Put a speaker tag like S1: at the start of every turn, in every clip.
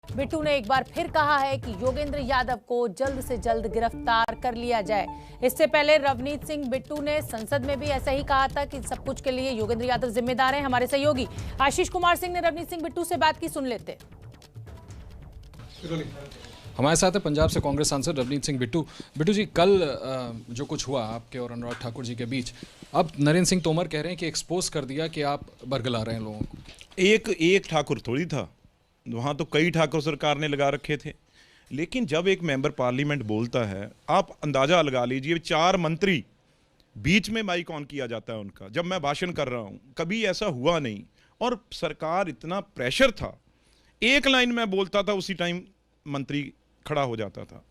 S1: बिट्टू ने एक बार फिर कहा है कि योगेंद्र यादव को जल्द से जल्द गिरफ्तार कर लिया जाए। इससे पहले रवनीत सिंह बिट्टू ने संसद में भी ऐसा ही कहा था कि सब कुछ के लिए योगेंद्र यादव जिम्मेदार हैं। हमारे सहयोगी आशीष कुमार सिंह ने रवनीत सिंह बिट्टू से बात की, सुन लेते।
S2: हमारे साथ है पंजाब से कांग्रेस सांसद रवनीत सिंह बिट्टू। बिट्टू जी, कल जो कुछ हुआ आपके और अनुराग ठाकुर जी के बीच, अब नरेंद्र सिंह तोमर कह रहे हैं कि एक्सपोज कर दिया कि आप बरगला रहे हैं लोगों को।
S3: एक ठाकुर थोड़ी था, वहाँ तो कई ठाकुर सरकार ने लगा रखे थे। लेकिन जब एक मेंबर पार्लियामेंट बोलता है, आप अंदाज़ा लगा लीजिए, 4 मंत्री बीच में माइक ऑन किया जाता है उनका, जब मैं भाषण कर रहा हूँ, कभी ऐसा हुआ नहीं। और सरकार इतना प्रेशर था, एक लाइन में बोलता था उसी टाइम मंत्री खड़ा हो जाता था।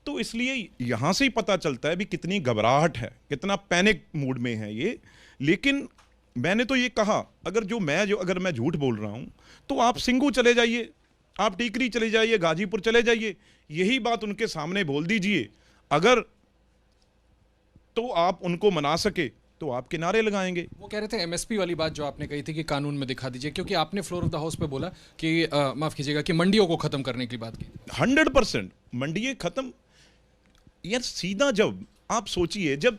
S3: तो इसलिए यहाँ से ही पता चलता है भी कितनी घबराहट है, कितना पैनिक मूड में है ये। लेकिन मैंने तो ये कहा, अगर मैं झूठ बोल रहा हूं तो आप सिंगू चले जाइए, आप टीकरी चले जाइए, गाजीपुर चले जाइए, यही बात उनके सामने बोल दीजिए। अगर तो आप उनको मना सके तो आप किनारे लगाएंगे।
S2: वो कह रहे थे एमएसपी वाली बात जो आपने कही थी कि कानून में दिखा दीजिए, क्योंकि आपने फ्लोर ऑफ द हाउस पे बोला कि माफ कीजिएगा कि मंडियों को खत्म करने की बात की।
S3: 100% मंडियां खत्म। यार सीधा जब आप सोचिए, जब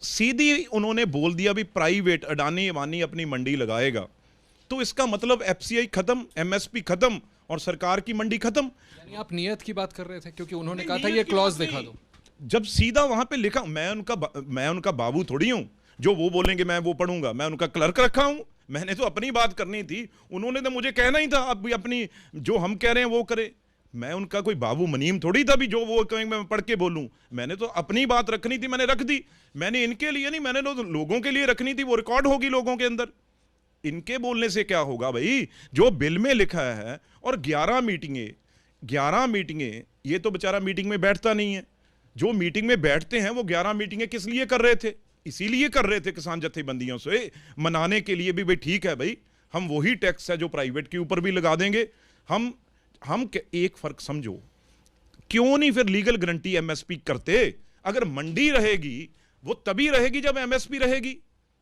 S3: सीधी उन्होंने बोल दिया भी प्राइवेट अडानी अबानी अपनी मंडी लगाएगा, तो इसका मतलब एफसीआई खत्म, एमएसपी खत्म और सरकार की मंडी खत्म।
S2: यानी आप नियत की बात कर रहे थे, क्योंकि उन्होंने कहा था ये क्लॉज दिखा दो।
S3: जब सीधा वहां पे लिखा, मैं उनका बाबू थोड़ी हूं, जो वो बोलेंगे मैं वो पढ़ूंगा। मैं उनका क्लर्क रखा हूं, मैंने तो अपनी बात करनी थी, उन्होंने तो मुझे कहना ही था अब भी अपनी जो हम कह रहे हैं वो करे। मैं उनका कोई बाबू मनीम थोड़ी था भी जो वो कहेंगे मैं पढ़ के बोलूं। मैंने तो अपनी बात रखनी थी, मैंने रख दी। मैंने इनके लिए नहीं, मैंने तो लोगों के लिए रखनी थी, वो रिकॉर्ड होगी लोगों के अंदर। इनके बोलने से क्या होगा भाई, जो बिल में लिखा है। और 11 मीटिंगें, ये तो बेचारा मीटिंग में बैठता नहीं है। जो मीटिंग में बैठते हैं वो 11 मीटिंगें किस लिए कर रहे थे? इसीलिए कर रहे थे किसान जथेबंदियों से मनाने के लिए भी, भाई ठीक है भाई, हम वही टैक्स है जो प्राइवेट के ऊपर भी लगा देंगे। हम एक फर्क समझो, क्यों नहीं फिर लीगल गारंटी एमएसपी करते? अगर मंडी रहेगी वो तभी रहेगी जब एमएसपी रहेगी।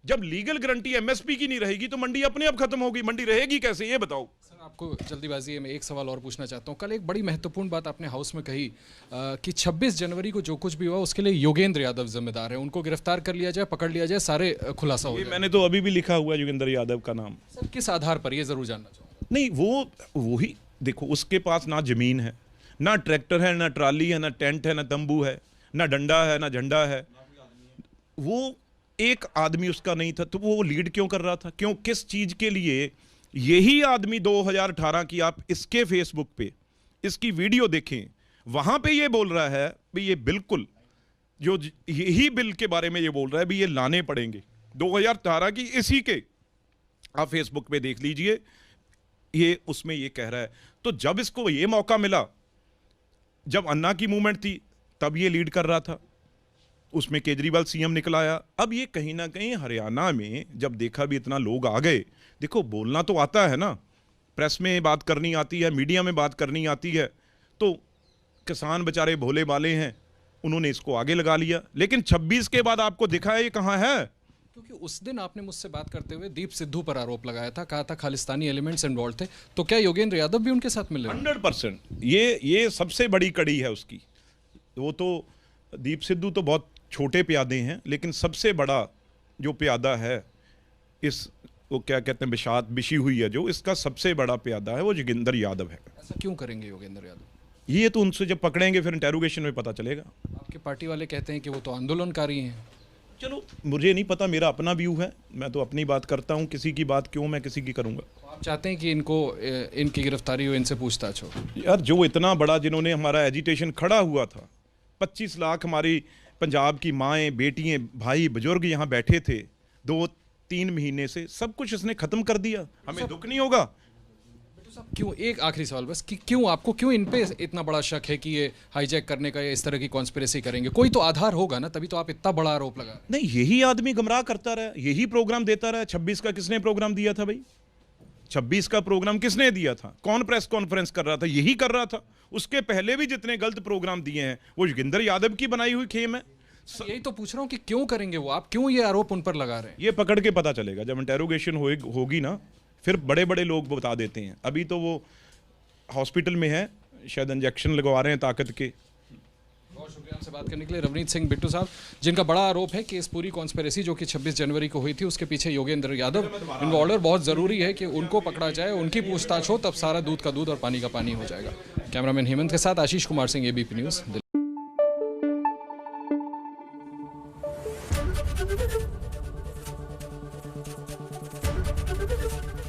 S3: जब लीगल गारंटी एमएसपी की नहीं रहेगी तो मंडी अपने आप खत्म होगी। मंडी रहेगी कैसे, ये बताओ।
S2: सर, आपको जल्दीबाजी है, मैं एक सवाल और पूछना चाहता हूं। कल एक बड़ी महत्वपूर्ण बात आपने हाउस में कही कि 26 जनवरी को जो कुछ भी हुआ उसके लिए योगेंद्र यादव जिम्मेदार है, उनको गिरफ्तार कर लिया जाए, पकड़ लिया जाए, सारे खुलासा हो जाए।
S3: मैंने तो अभी भी लिखा हुआ है योगेंद्र यादव का नाम।
S2: सर, किस आधार पर, ये जरूर जानना चाहूंगा।
S3: नहीं, वो ही देखो, उसके पास ना जमीन है, ना ट्रैक्टर है, ना ट्राली है, ना टेंट है, ना तंबू है, ना डंडा है, ना झंडा है। वो एक आदमी उसका नहीं था, तो वो लीड क्यों कर रहा था? क्यों, किस चीज के लिए? यही आदमी 2018 की, आप इसके फेसबुक पे इसकी वीडियो देखें, वहां पे ये बोल रहा है भी ये बिल्कुल जो यही बिल के बारे में ये बोल रहा है भी ये लाने पड़ेंगे 2018 की। इसी के आप फेसबुक पे देख लीजिए, ये उसमें ये कह रहा है। तो जब इसको ये मौका मिला, जब अन्ना की मूवमेंट थी तब ये लीड कर रहा था, उसमें केजरीवाल सीएम निकल आया। अब ये कहीं ना कहीं हरियाणा में जब देखा भी इतना लोग आ गए, देखो बोलना तो आता है ना, प्रेस में बात करनी आती है, मीडिया में बात करनी आती है, तो किसान बेचारे भोले भाले हैं, उन्होंने इसको आगे लगा लिया। लेकिन 26 के बाद आपको दिखा है ये कहाँ है?
S2: क्योंकि उस दिन आपने मुझसे बात करते हुए दीप सिद्धू पर आरोप लगाया था, कहा था खालिस्तानी एलिमेंट्स इन्वॉल्व थे, तो क्या योगेंद्र यादव भी उनके साथ मिले?
S3: 100%। ये सबसे बड़ी कड़ी है उसकी। वो तो दीप सिद्धू तो बहुत छोटे प्यादे हैं, लेकिन सबसे बड़ा जो प्यादा है इस, वो क्या कहते हैं, बिशात बिशी हुई है जो, इसका सबसे बड़ा प्यादा है वो योगेंद्र यादव है।
S2: ऐसा क्यों करेंगे योगेंद्र यादव?
S3: ये तो उनसे जब पकड़ेंगे फिर इंटेरोगेशन में पता चलेगा।
S2: आपके पार्टी वाले कहते हैं कि वो तो आंदोलनकारी हैं।
S3: चलो, मुझे नहीं पता, मेरा अपना व्यू है, मैं तो अपनी बात करता हूँ, किसी की बात क्यों मैं किसी की करूँगा।
S2: आप चाहते हैं कि इनकी गिरफ्तारी हो, इनसे पूछताछ हो?
S3: यार जो इतना बड़ा, जिन्होंने हमारा एजिटेशन खड़ा हुआ था, 25 लाख हमारी पंजाब की माएँ, बेटियाँ, भाई, बुजुर्ग यहाँ बैठे थे 2-3 महीने से, सब कुछ इसने खत्म कर दिया। हमें दुख नहीं होगा?
S2: क्यों, एक आखिरी सवाल बस, कि क्यों इन पे इतना बड़ा शक है कि ये हाईजैक करने का या इस तरह की कॉन्स्पिरेसी करेंगे? कोई तो आधार होगा ना, तभी तो आप इतना बड़ा आरोप लगा।
S3: नहीं, यही आदमी गुमराह करता रहा, यही प्रोग्राम देता रहा। 26 का किसने प्रोग्राम दिया था भाई? 26 का प्रोग्राम किसने दिया था? कौन प्रेस कॉन्फ्रेंस कर रहा था? यही कर रहा था। उसके पहले भी जितने गलत प्रोग्राम दिए हैं वो योगेंद्र यादव की बनाई हुई खेम है।
S2: यही तो पूछ रहा हूँ कि क्यों करेंगे वो, आप क्यों ये आरोप उन पर लगा रहे हैं?
S3: ये पकड़ के पता चलेगा, जब इंटेरोगेशन होगी ना, फिर बड़े बड़े लोग बता देते हैं। अभी तो वो हॉस्पिटल में है, शायद इंजेक्शन लगवा रहे हैं ताकत के।
S2: बहुत शुक्रिया आपसे बात करने के लिए रवनीत सिंह बिट्टू साहब, जिनका बड़ा आरोप है कि इस पूरी कॉन्स्पिरेसी जो कि 26 जनवरी को हुई थी उसके पीछे योगेंद्र यादव इन्वॉल्व। बहुत ज़रूरी है कि उनको पकड़ा जाए, उनकी पूछताछ हो, तब सारा दूध का दूध और पानी का पानी हो जाएगा। कैमरामैन हेमंत के साथ Ashish Kumar Singh, ABP news.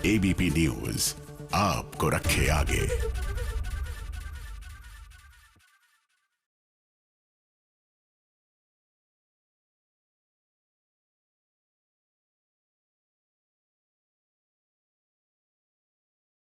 S4: ABP news आपको रखे आगे।